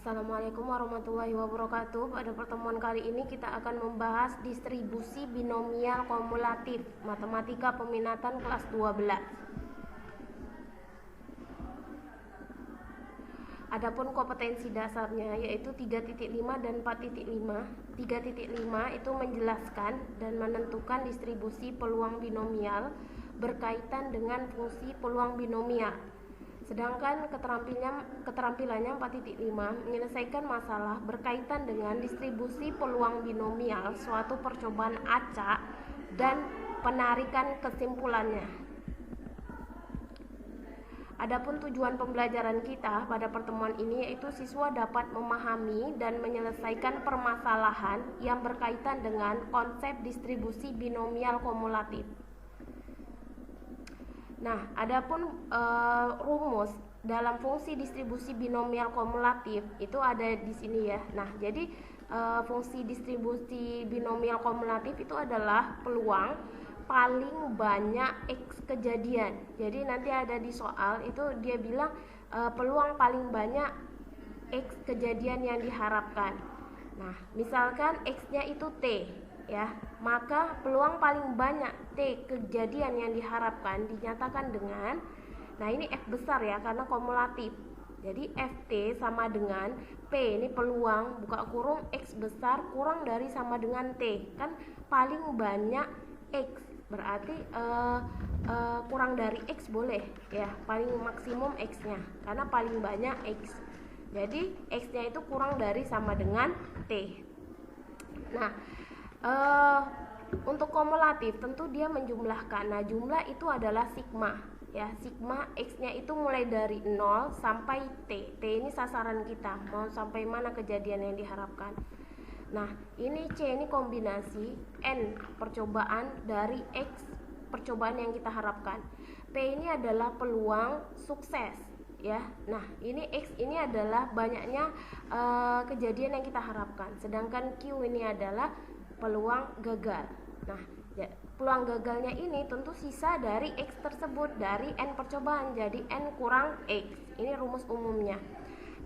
Assalamualaikum warahmatullahi wabarakatuh. Pada pertemuan kali ini kita akan membahas distribusi binomial kumulatif Matematika Peminatan kelas 12. Adapun kompetensi dasarnya yaitu 3.5 dan 4.5. 3.5 itu menjelaskan dan menentukan distribusi peluang binomial berkaitan dengan fungsi peluang binomial. Sedangkan keterampilannya 4.5 menyelesaikan masalah berkaitan dengan distribusi peluang binomial suatu percobaan acak dan penarikan kesimpulannya. Adapun tujuan pembelajaran kita pada pertemuan ini yaitu siswa dapat memahami dan menyelesaikan permasalahan yang berkaitan dengan konsep distribusi binomial kumulatif. Nah, adapun rumus dalam fungsi distribusi binomial kumulatif itu ada di sini ya. Nah, jadi fungsi distribusi binomial kumulatif itu adalah peluang paling banyak X kejadian. Jadi nanti ada di soal itu dia bilang peluang paling banyak X kejadian yang diharapkan. Nah, misalkan X-nya itu T ya, maka peluang paling banyak T kejadian yang diharapkan dinyatakan dengan, nah ini F besar ya karena kumulatif, jadi FT sama dengan P, ini peluang buka kurung X besar kurang dari sama dengan T, kan paling banyak X berarti kurang dari X boleh ya, paling maksimum X nya karena paling banyak X, jadi X nya itu kurang dari sama dengan T. Nah, untuk kumulatif tentu dia menjumlahkan. Nah, jumlah itu adalah sigma ya. Sigma X-nya itu mulai dari 0 sampai T. T ini sasaran kita, mau sampai mana kejadian yang diharapkan. Nah, ini C ini kombinasi N percobaan dari X percobaan yang kita harapkan. P ini adalah peluang sukses ya. Nah, ini X ini adalah banyaknya kejadian yang kita harapkan. Sedangkan Q ini adalah peluang gagal. Nah, ya, peluang gagalnya ini tentu sisa dari X tersebut dari N percobaan, jadi N kurang X. Ini rumus umumnya.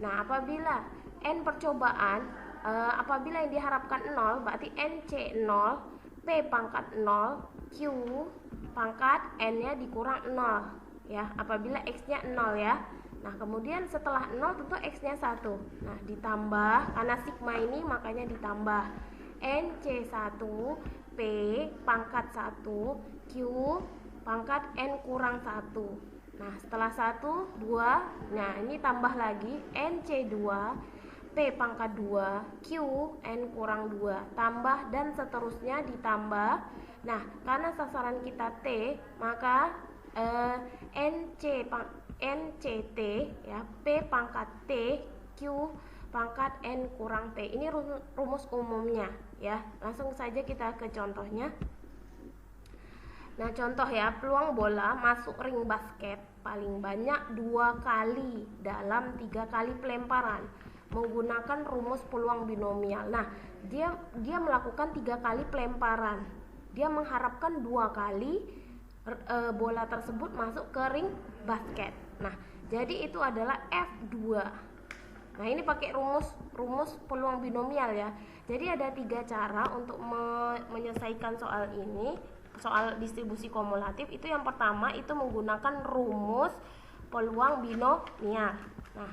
Nah, apabila N percobaan apabila yang diharapkan 0 berarti NC 0, P pangkat 0, Q pangkat N-nya dikurang 0 ya, apabila X-nya 0 ya. Nah, kemudian setelah 0 tentu X-nya 1. Nah, ditambah karena sigma ini makanya ditambah NC1, P pangkat 1, Q pangkat N kurang 1. Nah, setelah 1, 2, nah ini tambah lagi NC2, P pangkat 2, Q N kurang 2, tambah dan seterusnya ditambah. Nah, karena sasaran kita T, maka NCT ya, P pangkat T, Q pangkat N kurang T. Ini rumus umumnya ya. Langsung saja kita ke contohnya. Nah, contoh ya, peluang bola masuk ring basket paling banyak 2 kali dalam 3 kali pelemparan menggunakan rumus peluang binomial. Nah, dia melakukan 3 kali pelemparan. Dia mengharapkan 2 kali bola tersebut masuk ke ring basket. Nah, jadi itu adalah F2. Nah, ini pakai rumus peluang binomial ya. Jadi ada 3 cara untuk menyelesaikan soal ini, soal distribusi kumulatif. Itu yang pertama itu menggunakan rumus peluang binomial. Nah,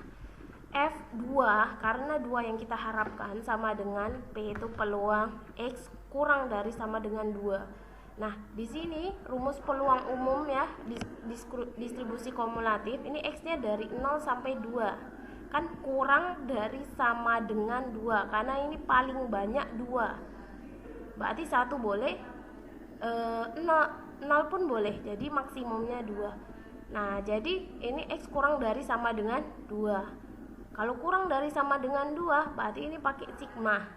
F2 karena 2 yang kita harapkan sama dengan P itu peluang X kurang dari sama dengan 2. Nah, di sini rumus peluang umum ya, distribusi kumulatif, ini X-nya dari 0 sampai 2. Kan kurang dari sama dengan 2 karena ini paling banyak 2. Berarti 1 boleh, 0 pun boleh. Jadi maksimumnya 2. Nah, jadi ini X kurang dari sama dengan 2. Kalau kurang dari sama dengan 2, berarti ini pakai sigma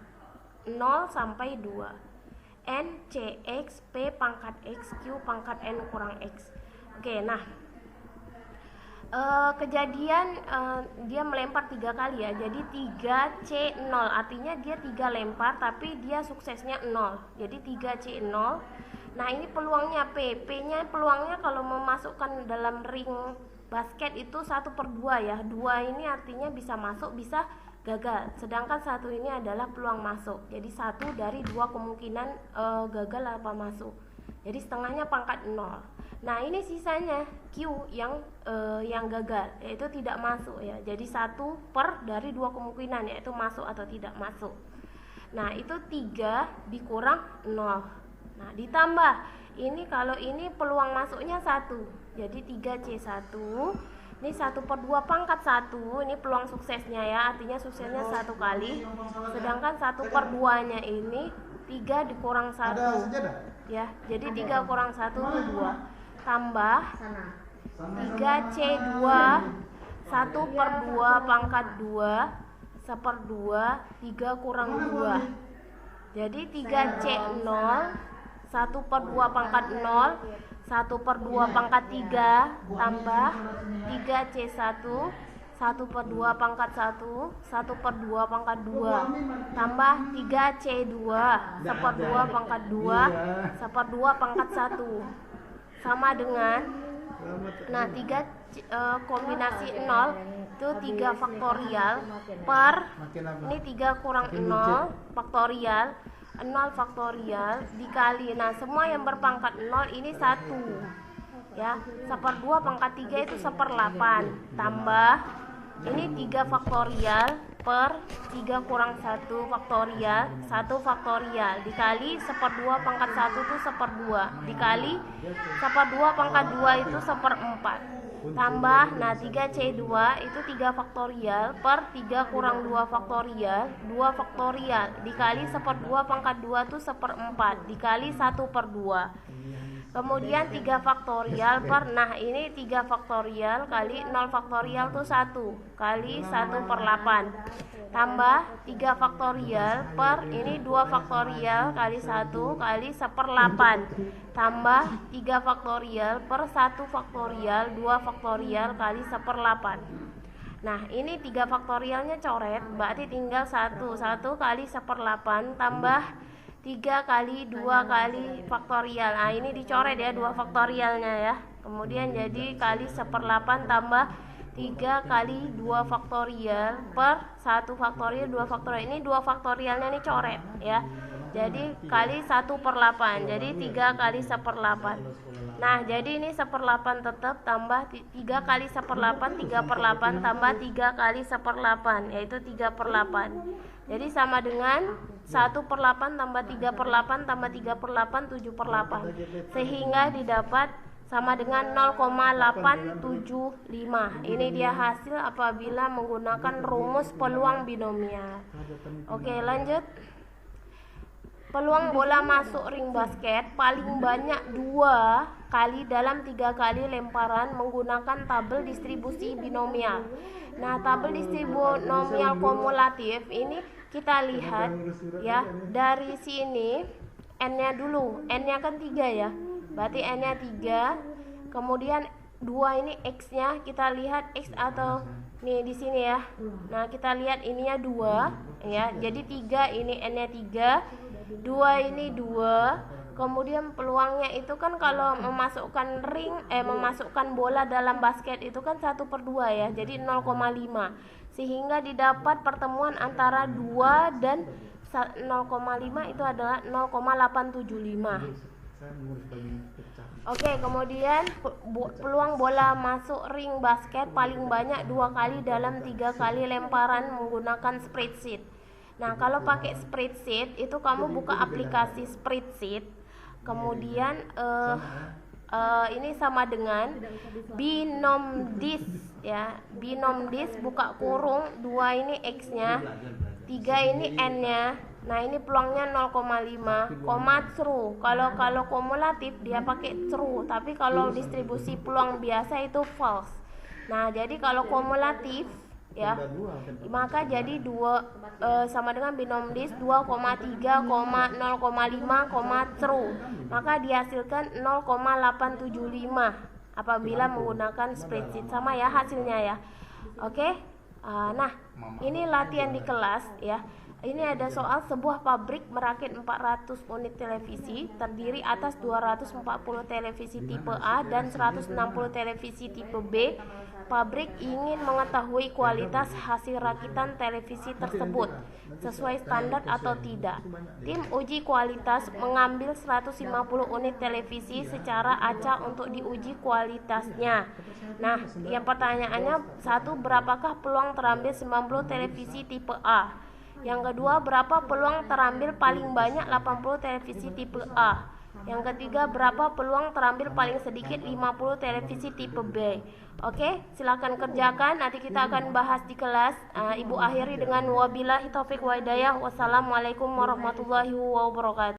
0 sampai 2. N C X P pangkat X Q pangkat N kurang X. Oke, nah kejadian dia melempar 3 kali ya. Jadi 3C0 artinya dia 3 lempar tapi dia suksesnya 0. Jadi 3C0. Nah, ini peluangnya P. P-nya peluangnya kalau memasukkan dalam ring basket itu 1/2 ya. 2 ini artinya bisa masuk bisa gagal, sedangkan satu ini adalah peluang masuk. Jadi satu dari dua kemungkinan gagal apa masuk. Jadi setengahnya pangkat 0. Nah ini sisanya Q yang gagal, yaitu tidak masuk ya. Jadi 1 per dari dua kemungkinan, yaitu masuk atau tidak masuk. Nah itu 3 dikurang 0. Nah ditambah ini, kalau ini peluang masuknya 1, jadi 3C1. Ini 1/2 pangkat 1, ini peluang suksesnya ya, artinya suksesnya 1 kali. Sedangkan 1/2 nya ini 3 dikurang 1 ya, jadi 3 kurang 1 itu 2. Tambah 3C2 1/2 pangkat 2 1/2, 3 kurang 2. Jadi 3C0 1/2 pangkat 0 1/2 pangkat 3 tambah 3C1 1/2 pangkat 1 1/2 pangkat 2 tambah 3C2 1/2 pangkat 2 1/2 pangkat 1 sama dengan, nah 3 kombinasi 0 itu 3 faktorial per, ini 3 kurang 0 faktorial, 0 faktorial dikali, nah semua yang berpangkat 0 ini 1 ya, 1/2 pangkat 3 itu 1/8 tambah ini 3 faktorial per 3 kurang 1 faktorial 1 faktorial dikali 1/2 pangkat 1 itu 1/2 dikali 1/2 pangkat 2 itu 1/4 tambah, nah 3C2 itu 3 faktorial per 3 kurang 2 faktorial 2 faktorial dikali 1/2 pangkat 2 itu 1/4 dikali 1/2. Kemudian 3 faktorial per, nah ini 3 faktorial kali 0 faktorial itu 1 kali 1/8 tambah 3 faktorial per ini 2 faktorial kali 1 kali 1/8 tambah 3 faktorial per 1 faktorial 2 faktorial kali 1/8. Nah ini 3 faktorialnya coret, berarti tinggal 1 kali 1/8 tambah 3 kali 2 kali faktorial. Nah ini dicoret ya 2 faktorialnya ya. Kemudian jadi kali 1/8 tambah 3 kali 2 faktorial per 1 faktorial 2 faktorial. Ini 2 faktorialnya ini coret ya. Jadi kali 1/8. Jadi 3 kali 1/8. Nah jadi ini 1/8 tetap tambah 3 kali 1/8 3/8 tambah 3 kali 1/8 yaitu 3/8. Jadi sama dengan 1/8 tambah 3/8 tambah 3/8 7/8 sehingga didapat sama dengan 0,875. Ini dia hasil apabila menggunakan rumus peluang binomial. Oke lanjut. Peluang bola masuk ring basket paling banyak 2 kali dalam 3 kali lemparan menggunakan tabel distribusi binomial. Nah tabel distribusi binomial kumulatif ini kita lihat ya, dari sini n-nya dulu, n-nya kan 3 ya, berarti n-nya 3, kemudian 2 ini x-nya, kita lihat x atau nih di sini ya. Nah kita lihat ininya 2 ya, jadi 3 ini n-nya 3, 2 ini 2. Kemudian peluangnya itu kan kalau memasukkan memasukkan bola dalam basket itu kan 1/2 ya, jadi 0,5 sehingga didapat pertemuan antara 2 dan 0,5 itu adalah 0,875. Oke, kemudian peluang bola masuk ring basket paling banyak 2 kali dalam 3 kali lemparan menggunakan spreadsheet. Nah kalau pakai spreadsheet itu kamu buka aplikasi spreadsheet, kemudian ini sama dengan binomdis ya, binomdis buka kurung 2 ini x-nya, 3 ini n-nya. Nah ini peluangnya 0,5, true. Kalau kumulatif dia pakai true, tapi kalau distribusi peluang biasa itu false. Nah jadi kalau kumulatif ya, maka jadi 2 sama dengan binomdis 2,3, 0,5, true, maka dihasilkan 0,875 apabila menggunakan spreadsheet. Sama ya hasilnya ya. Oke. Nah ini latihan di kelas ya. Ini ada soal sebuah pabrik merakit 400 unit televisi terdiri atas 240 televisi tipe A dan 160 televisi tipe B Pabrik ingin mengetahui kualitas hasil rakitan televisi tersebut sesuai standar atau tidak. Tim uji kualitas mengambil 150 unit televisi secara acak untuk diuji kualitasnya. Nah, yang pertanyaannya, satu, berapakah peluang terambil 90 televisi tipe A? Yang kedua, berapa peluang terambil paling banyak 80 televisi tipe A? Yang ketiga, berapa peluang terambil paling sedikit 50 televisi tipe B? Oke, silakan kerjakan. Nanti kita akan bahas di kelas. Ibu akhiri dengan wabillahi taufik wa hidayah. Wassalamualaikum warahmatullahi wabarakatuh.